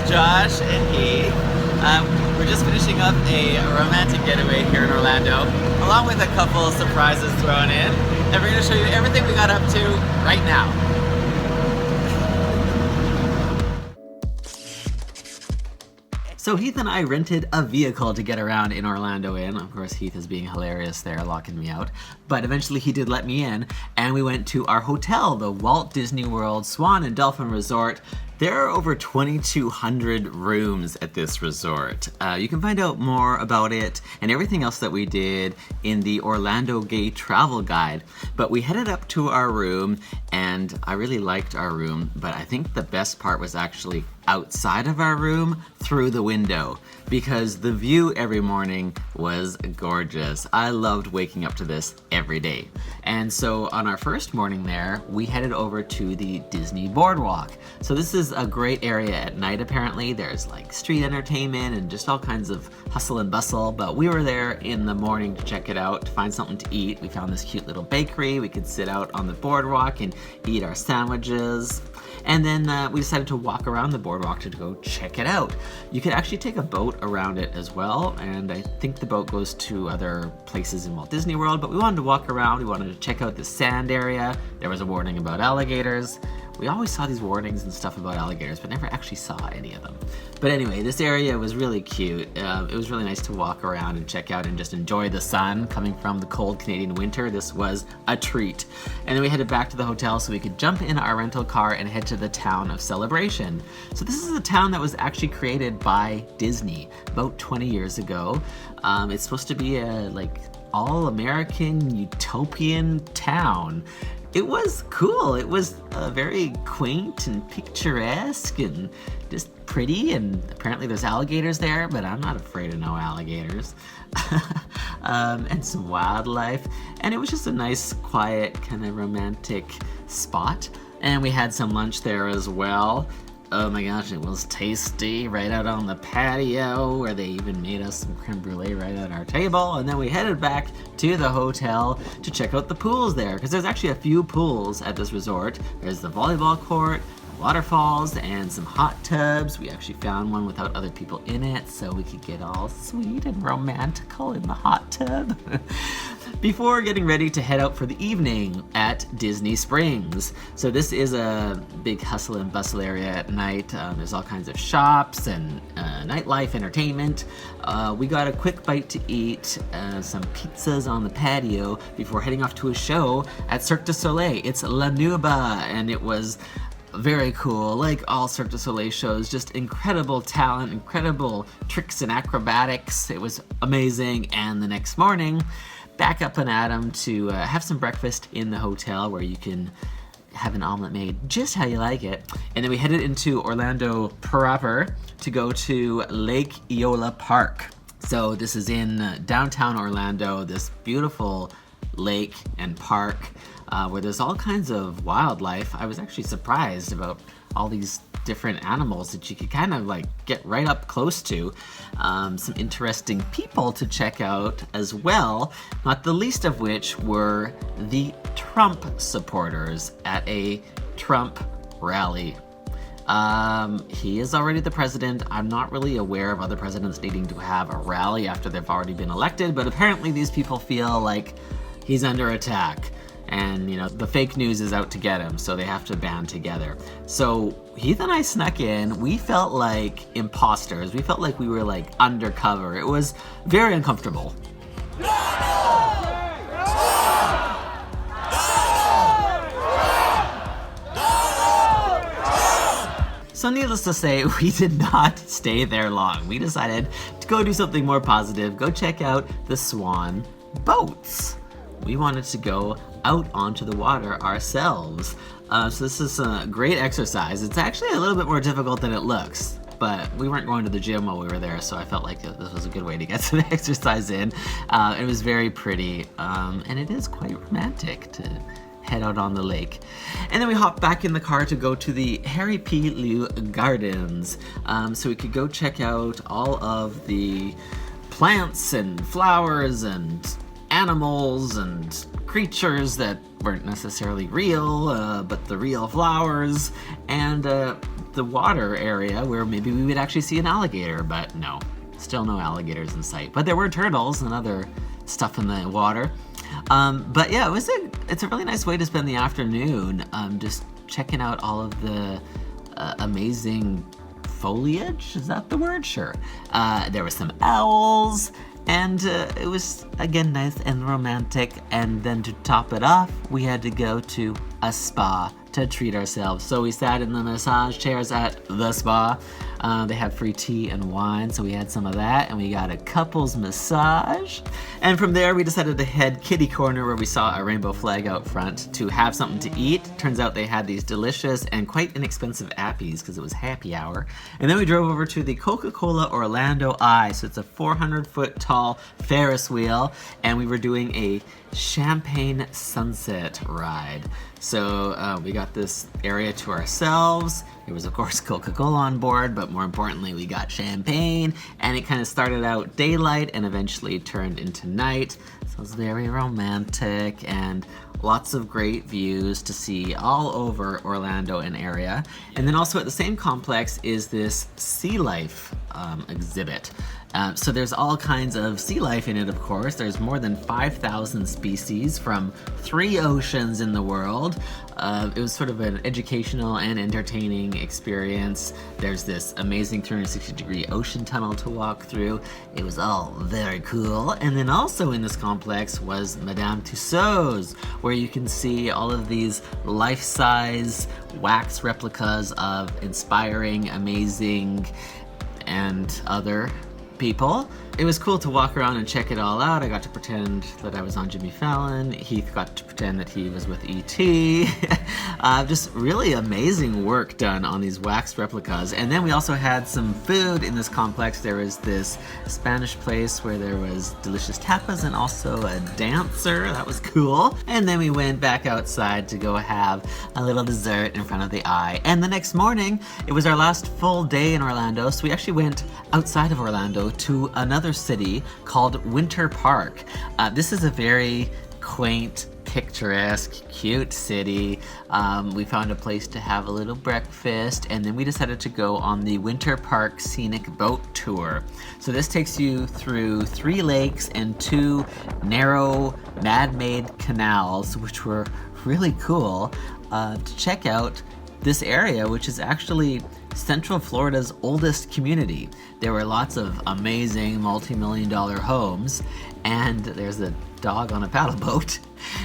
Josh and Heath. We're just finishing up a romantic getaway here in Orlando, along with a couple of surprises thrown in. And we're going to show you everything we got up to right now. So Heath and I rented a vehicle to get around in Orlando in. Of course, Heath is being hilarious there, locking me out. But eventually he did let me in, and we went to our hotel, the Walt Disney World Swan and Dolphin Resort. There are over 2,200 rooms at this resort. You can find out more about it and everything else that we did in the Orlando Gay Travel Guide. But we headed up to our room, and I really liked our room, but I think the best part was actually outside of our room through the window, because the view every morning was gorgeous. I loved waking up to this every day. And so on our first morning there, we headed over to the Disney Boardwalk. So this is a great area at night apparently. There's like street entertainment and just all kinds of hustle and bustle, but we were there in the morning to check it out, to find something to eat. We found this cute little bakery. We could sit out on the boardwalk and eat our sandwiches. And then we decided to walk around the boardwalk to go check it out. You could actually take a boat around it as well, and I think the boat goes to other places in Walt Disney World, but we wanted to walk around. We wanted to check out the sand area. There was a warning about alligators. We always saw these warnings and stuff about alligators, but never actually saw any of them. But anyway, this area was really cute. It was really nice to walk around and check out and just enjoy the sun coming from the cold Canadian winter. This was a treat. And then we headed back to the hotel so we could jump in our rental car and head to the town of Celebration. So this is a town that was actually created by Disney about 20 years ago. It's supposed to be a all-American utopian town. It was cool. It was very quaint and picturesque and just pretty, and apparently there's alligators there, but I'm not afraid of no alligators. And some wildlife, and it was just a nice, quiet, kind of romantic spot. And we had some lunch there as well. Oh my gosh, it was tasty, right out on the patio, where they even made us some creme brulee right at our table. And then we headed back to the hotel to check out the pools there, because there's actually a few pools at this resort. There's the volleyball court, waterfalls, and some hot tubs. We actually found one without other people in it, so we could get all sweet and romantical in the hot tub. Before getting ready to head out for the evening at Disney Springs. So this is a big hustle and bustle area at night. There's all kinds of shops and nightlife, entertainment. We got a quick bite to eat, some pizzas on the patio before heading off to a show at Cirque du Soleil. It's La Nuba, and it was very cool. Like all Cirque du Soleil shows, just incredible talent, incredible tricks and acrobatics. It was amazing. And the next morning, back up and at 'em to have some breakfast in the hotel, where you can have an omelet made just how you like it. And then we headed into Orlando proper to go to Lake Eola Park. So this is in downtown Orlando, this beautiful lake and park where there's all kinds of wildlife. I was actually surprised about all these different animals that you could kind of get right up close to. Some interesting people to check out as well, not the least of which were the Trump supporters at a Trump rally. He is already the president. I'm not really aware of other presidents needing to have a rally after they've already been elected, but apparently these people feel like he's under attack. And, the fake news is out to get him, so they have to band together. So Heath and I snuck in. We felt like imposters. We felt like we were undercover. It was very uncomfortable. So needless to say, we did not stay there long. We decided to go do something more positive, go check out the Swan boats. We wanted to go out onto the water ourselves. So this is a great exercise. It's actually a little bit more difficult than it looks, but we weren't going to the gym while we were there, so I felt like this was a good way to get some exercise in. It was very pretty, and it is quite romantic to head out on the lake. And then we hopped back in the car to go to the Harry P. Liu Gardens, so we could go check out all of the plants and flowers and animals and creatures that weren't necessarily real, but the real flowers, and the water area where maybe we would actually see an alligator, but no, still no alligators in sight. But there were turtles and other stuff in the water. But yeah, it's a really nice way to spend the afternoon, just checking out all of the amazing foliage. Is that the word? Sure. There were some owls, and it was, again, nice and romantic. And then to top it off, we had to go to a spa to treat ourselves. So we sat in the massage chairs at the spa. They had free tea and wine, so we had some of that, and we got a couples massage. And from there, we decided to head kitty corner, where we saw a rainbow flag out front, to have something to eat. Turns out they had these delicious and quite inexpensive appies, because it was happy hour. And then we drove over to the Coca-Cola Orlando Eye. So it's a 400-foot tall Ferris wheel, and we were doing a champagne sunset ride. So we got this area to ourselves. There was, of course, Coca-Cola on board, but more importantly, we got champagne, and it kind of started out daylight and eventually turned into night. So it was very romantic, and lots of great views to see all over Orlando and area. And then also at the same complex is this sea life exhibit. So there's all kinds of sea life in it, of course. There's more than 5,000 species from 3 oceans in the world. It was sort of an educational and entertaining experience. There's this amazing 360-degree ocean tunnel to walk through. It was all very cool. And then also in this complex was Madame Tussauds, where you can see all of these life-size wax replicas of inspiring, amazing, and other people. It was cool to walk around and check it all out. I got to pretend that I was on Jimmy Fallon. Heath got to pretend that he was with E.T. Just really amazing work done on these wax replicas. And then we also had some food in this complex. There was this Spanish place where there was delicious tapas and also a dancer. That was cool. And then we went back outside to go have a little dessert in front of the Eye. And the next morning, it was our last full day in Orlando, so we actually went outside of Orlando to another city called Winter Park. This is a very quaint, picturesque, cute city. We found a place to have a little breakfast, and then we decided to go on the Winter Park Scenic Boat Tour. So this takes you through 3 lakes and 2 narrow, man-made canals, which were really cool to check out this area, which is actually Central Florida's oldest community. There were lots of amazing multi-million-dollar homes, and there's a dog on a paddle boat.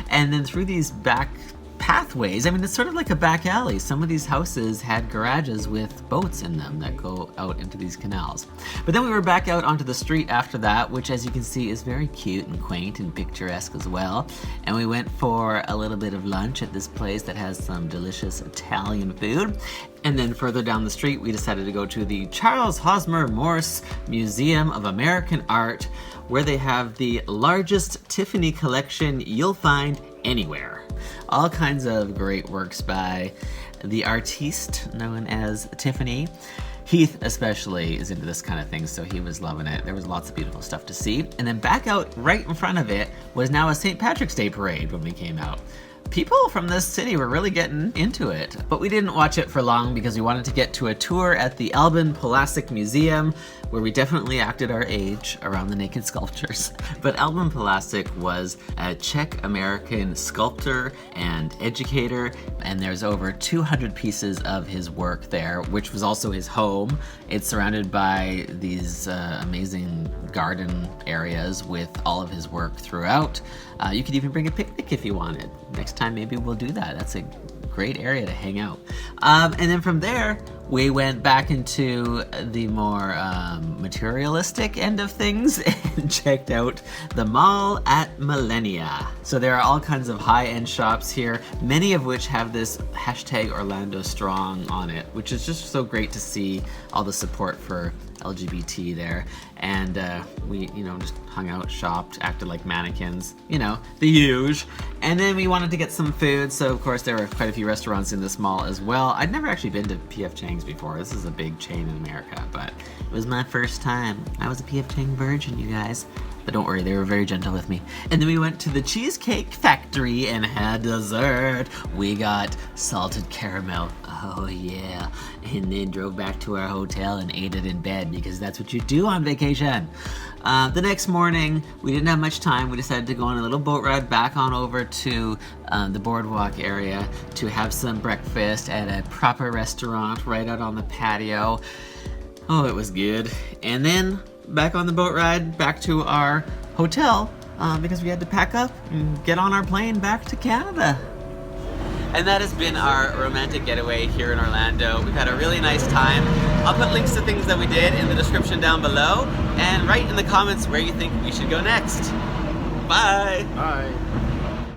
And then through these back pathways, I mean, it's sort of like a back alley. Some of these houses had garages with boats in them that go out into these canals. But then we were back out onto the street after that, which, as you can see, is very cute and quaint and picturesque as well. And we went for a little bit of lunch at this place that has some delicious Italian food. And then further down the street, we decided to go to the Charles Hosmer Morse Museum of American Art, where they have the largest Tiffany collection you'll find anywhere. All kinds of great works by the artiste known as Tiffany. Heath especially is into this kind of thing, so he was loving it. There was lots of beautiful stuff to see. And then back out right in front of it was now a St. Patrick's Day parade when we came out. People from this city were really getting into it, but we didn't watch it for long because we wanted to get to a tour at the Alban Pulaski Museum, where we definitely acted our age around the naked sculptures. But Alban Pulaski was a Czech-American sculptor and educator, and there's over 200 pieces of his work there, which was also his home. It's surrounded by these amazing garden areas with all of his work throughout. You could even bring a picnic if you wanted. Next time, maybe we'll do that. That's a great area to hang out. And then from there, we went back into the more materialistic end of things and checked out the mall at Millennia. So there are all kinds of high-end shops here, many of which have this hashtag Orlando Strong on it, which is just so great to see all the support for LGBT there. And we, just hung out, shopped, acted like mannequins, the huge. And then we wanted to get some food, so of course there were quite a few restaurants in this mall as well. I'd never actually been to P.F. Chang's before. This is a big chain in America, but it was my first time. I was a P.F. Chang virgin, you guys. But don't worry, they were very gentle with me. And then we went to the Cheesecake Factory and had dessert. We got salted caramel. Oh yeah. And then drove back to our hotel and ate it in bed because that's what you do on vacation. The next morning, we didn't have much time. We decided to go on a little boat ride back on over to the Boardwalk area to have some breakfast at a proper restaurant right out on the patio. Oh, it was good. And then back on the boat ride back to our hotel because we had to pack up and get on our plane back to Canada. And that has been our romantic getaway here in Orlando. We've had a really nice time. I'll put links to things that we did in the description down below, and write in the comments where you think we should go next. Bye! Bye!